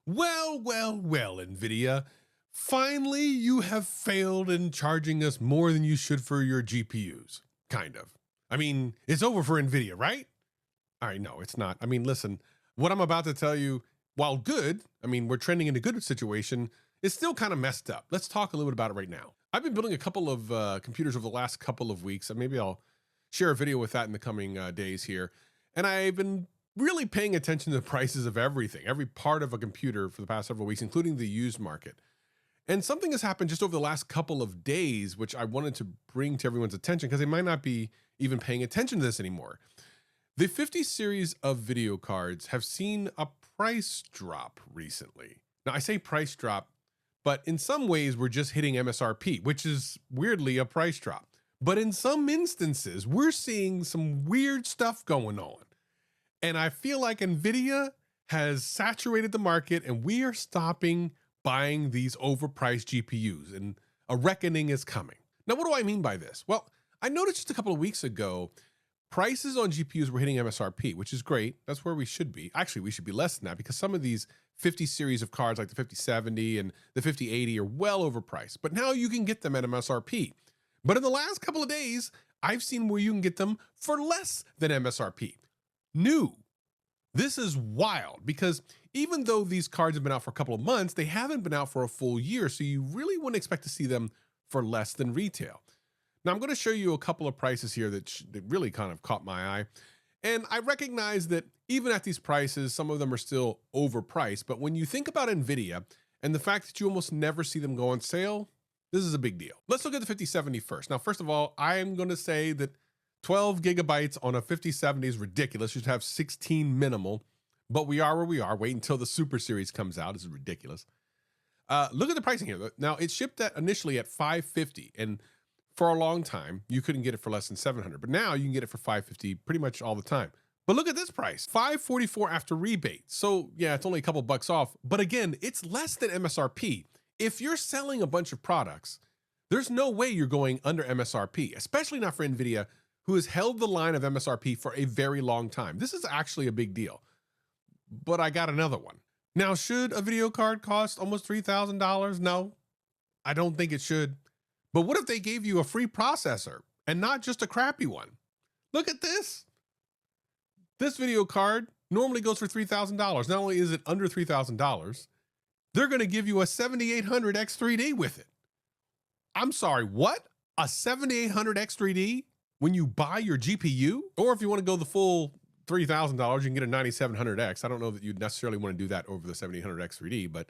Well, Nvidia. Finally, you have failed in charging us more than you should for your GPUs. Kind of. I mean, it's over for Nvidia, right? All right, no, it's not. I mean, listen, what I'm about to tell you, while good, I mean, we're trending in a good situation, it's still kind of messed up. Let's talk a little bit about it right now. I've been building a couple of computers over the last couple of weeks, and maybe I'll share a video with that in the coming days here. And I've been really paying attention to the prices of everything, every part of a computer for the past several weeks, including the used market. And something has happened just over the last couple of days, which I wanted to bring to everyone's attention because they might not be even paying attention to this anymore. The 50 series of video cards have seen a price drop recently. Now, I say price drop, but in some ways we're just hitting MSRP, which is weirdly a price drop. But in some instances, we're seeing some weird stuff going on. And I feel like Nvidia has saturated the market and we are stopping buying these overpriced GPUs, and a reckoning is coming. Now, what do I mean by this? Well, I noticed just a couple of weeks ago, prices on GPUs were hitting MSRP, which is great. That's where we should be. Actually, we should be less than that because some of these 50 series of cards like the 5070 and the 5080 are well overpriced, but now you can get them at MSRP. But in the last couple of days, I've seen where you can get them for less than MSRP. New. This is wild because even though these cards have been out for a couple of months, they haven't been out for a full year. So you really wouldn't expect to see them for less than retail. Now I'm going to show you a couple of prices here that really kind of caught my eye. And I recognize that even at these prices, some of them are still overpriced. But when you think about Nvidia and the fact that you almost never see them go on sale, this is a big deal. Let's look at the 5070 first. Now, first of all, I'm going to say that 12 gigabytes on a 5070 is ridiculous. You should have 16 minimal, but we are where we are. Wait until the Super Series comes out. This is ridiculous. Look at the pricing here. Now, it shipped initially at $550, and for a long time, you couldn't get it for less than $700, but now you can get it for $550 pretty much all the time. But look at this price, $544 after rebate. So yeah, it's only a couple bucks off, but again, it's less than MSRP. If you're selling a bunch of products, there's no way you're going under MSRP, especially not for Nvidia, who has held the line of MSRP for a very long time. This is actually a big deal. But I got another one. Now, should a video card cost almost $3,000? No, I don't think it should. But what if they gave you a free processor and not just a crappy one? Look at this. This video card normally goes for $3,000. Not only is it under $3,000, they're going to give you a 7800 X3D with it. I'm sorry, what? A 7800 X3D when you buy your GPU? Or if you want to go the full $3,000, you can get a 9700X. I don't know that you'd necessarily want to do that over the 7800 X3D, but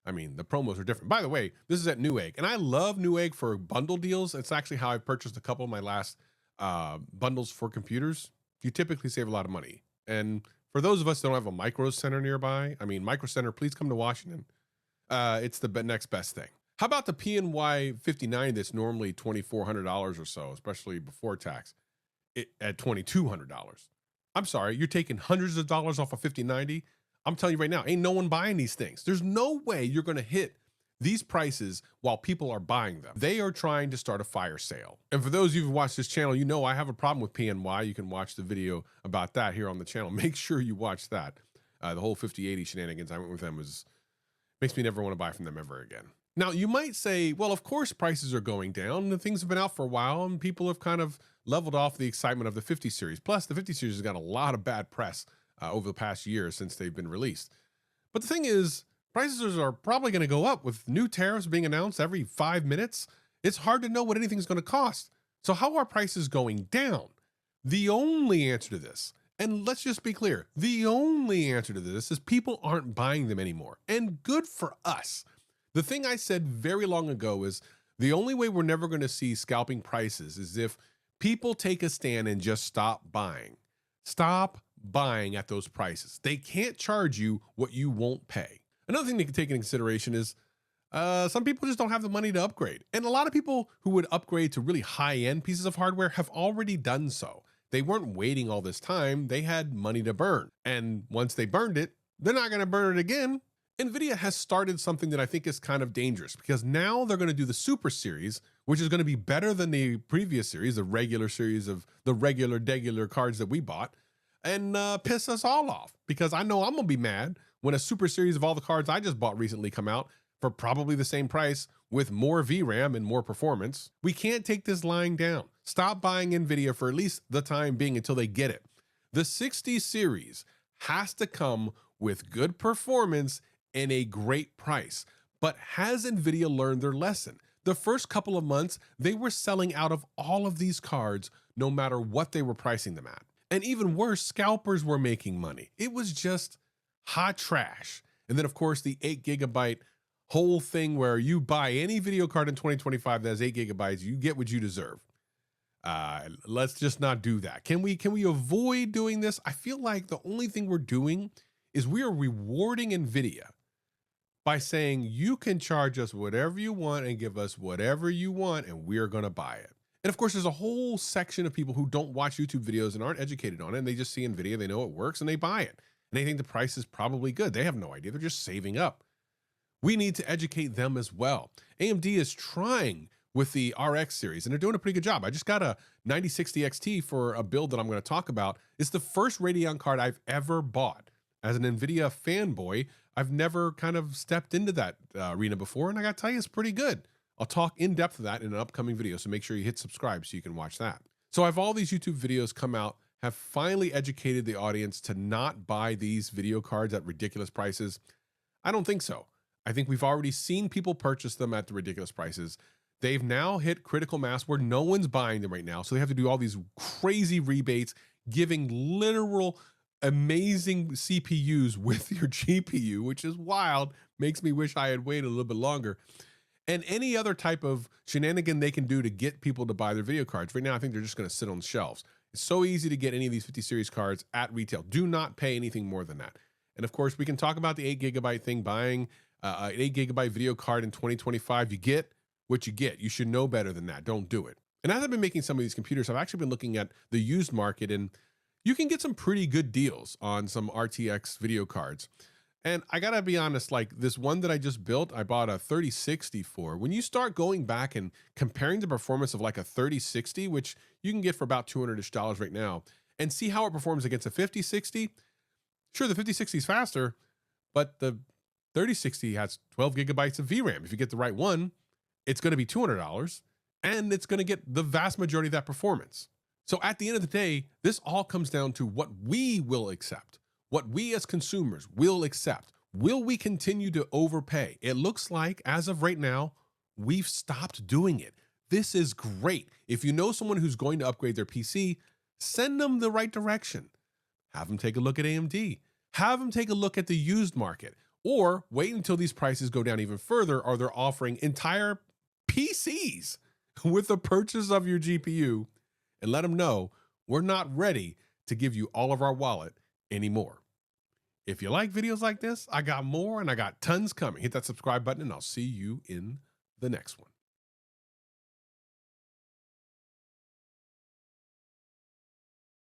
I mean, the promos are different. By the way, this is at Newegg, and I love Newegg for bundle deals. It's actually how I purchased a couple of my last bundles for computers. You typically save a lot of money. And for those of us that don't have a Micro Center nearby, I mean, Micro Center, please come to Washington. It's the next best thing. How about the PNY 59 that's normally $2,400 or so, especially before tax, at $2,200? I'm sorry, you're taking hundreds of dollars off a 5090? I'm telling you right now, ain't no one buying these things. There's no way you're going to hit these prices while people are buying them. They are trying to start a fire sale. And for those of you who've watched this channel, you know I have a problem with PNY. You can watch the video about that here on the channel. Make sure you watch that. The whole 5080 shenanigans I went with them makes me never want to buy from them ever again. Now, you might say, well, of course prices are going down. The things have been out for a while and people have kind of leveled off the excitement of the 50 series. Plus, the 50 series has got a lot of bad press over the past year since they've been released. But the thing is, prices are probably going to go up with new tariffs being announced every 5 minutes. It's hard to know what anything's going to cost. So how are prices going down? The only answer to this, and let's just be clear, the only answer to this is people aren't buying them anymore. And good for us. The thing I said very long ago is the only way we're never going to see scalping prices is if people take a stand and just stop buying. Stop buying at those prices. They can't charge you what you won't pay. Another thing to take into consideration is some people just don't have the money to upgrade. And a lot of people who would upgrade to really high-end pieces of hardware have already done so. They weren't waiting all this time. They had money to burn. And once they burned it, they're not going to burn it again. Nvidia has started something that I think is kind of dangerous because now they're going to do the Super Series, which is going to be better than the previous series, the regular series of the regular cards that we bought, and piss us all off because I know I'm going to be mad when a super series of all the cards I just bought recently come out for probably the same price with more VRAM and more performance. We can't take this lying down. Stop buying Nvidia for at least the time being until they get it. The 60 series has to come with good performance and a great price. But has Nvidia learned their lesson? The first couple of months, they were selling out of all of these cards no matter what they were pricing them at. And even worse, scalpers were making money. It was just hot trash. And then, of course, the 8 GB whole thing where you buy any video card in 2025 that has 8 GB, you get what you deserve. Let's just not do that. Can we avoid doing this? I feel like the only thing we're doing is we are rewarding Nvidia by saying you can charge us whatever you want and give us whatever you want, and we're going to buy it. And of course, there's a whole section of people who don't watch YouTube videos and aren't educated on it, and they just see Nvidia, they know it works, and they buy it. And they think the price is probably good. They have no idea. They're just saving up. We need to educate them as well. AMD is trying with the RX series, and they're doing a pretty good job. I just got a 9060 XT for a build that I'm going to talk about. It's the first Radeon card I've ever bought. As an Nvidia fanboy, I've never kind of stepped into that arena before, and I got to tell you, it's pretty good. I'll talk in depth of that in an upcoming video, so make sure you hit subscribe so you can watch that. So I've all these YouTube videos come out, have finally educated the audience to not buy these video cards at ridiculous prices. I don't think so. I think we've already seen people purchase them at the ridiculous prices. They've now hit critical mass where no one's buying them right now, so they have to do all these crazy rebates, giving literal amazing CPUs with your GPU, which is wild. Makes me wish I had waited a little bit longer. And any other type of shenanigan they can do to get people to buy their video cards. Right now, I think they're just going to sit on the shelves. It's so easy to get any of these 50 series cards at retail. Do not pay anything more than that. And of course, we can talk about the 8 GB thing, buying an 8 GB video card in 2025. You get what you get. You should know better than that. Don't do it. And as I've been making some of these computers, I've actually been looking at the used market, and you can get some pretty good deals on some RTX video cards. And I gotta be honest, like this one that I just built, I bought a 3060 for. When you start going back and comparing the performance of like a 3060, which you can get for about $200-ish right now, and see how it performs against a 5060, sure, the 5060 is faster, but the 3060 has 12 GB of VRAM. If you get the right one, it's gonna be $200, and it's gonna get the vast majority of that performance. So at the end of the day, this all comes down to what we will accept. What we as consumers will accept. Will we continue to overpay? It looks like, as of right now, we've stopped doing it. This is great. If you know someone who's going to upgrade their PC, send them the right direction. Have them take a look at AMD. Have them take a look at the used market. Or wait until these prices go down even further, or they're offering entire PCs with the purchase of your GPU, and let them know we're not ready to give you all of our wallet anymore. If you like videos like this, I got more, and I got tons coming. Hit that subscribe button, and I'll see you in the next one.